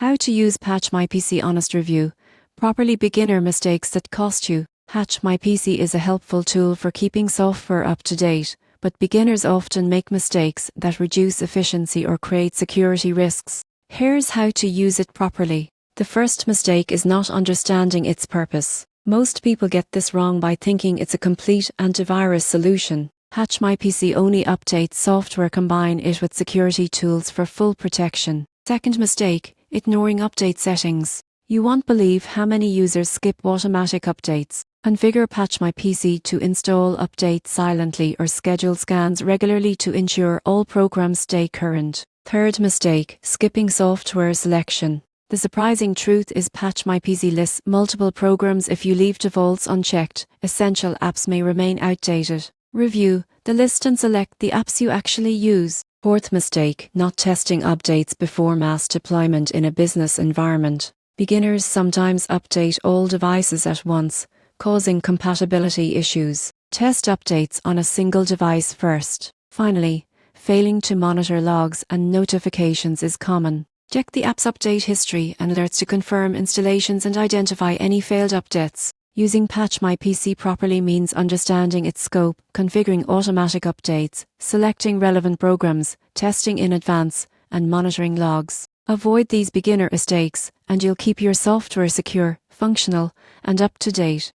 How to use Patch My PC Honest Review. Properly beginner mistakes that cost you. Patch My PC is a helpful tool for keeping software up to date, but beginners often make mistakes that reduce efficiency or create security risks. Here's how to use it properly. The first mistake is not understanding its purpose. Most people get this wrong by thinking it's a complete antivirus solution. Patch My PC only updates software, combine it with security tools for full protection. Second mistake, ignoring update settings. You won't believe how many users skip automatic updates. Configure Patch My PC to install updates silently or schedule scans regularly to ensure all programs stay current. Third mistake, skipping software selection. The surprising truth is Patch My PC lists multiple programs. If you leave defaults unchecked, essential apps may remain outdated. Review the list and select the apps you actually use. Fourth mistake, not testing updates before mass deployment in a business environment. Beginners sometimes update all devices at once, causing compatibility issues. Test updates on a single device first. Finally, failing to monitor logs and notifications is common. Check the app's update history and alerts to confirm installations and identify any failed updates. Using Patch My PC properly means understanding its scope, configuring automatic updates, selecting relevant programs, testing in advance, and monitoring logs. Avoid these beginner mistakes, and you'll keep your software secure, functional, and up to date.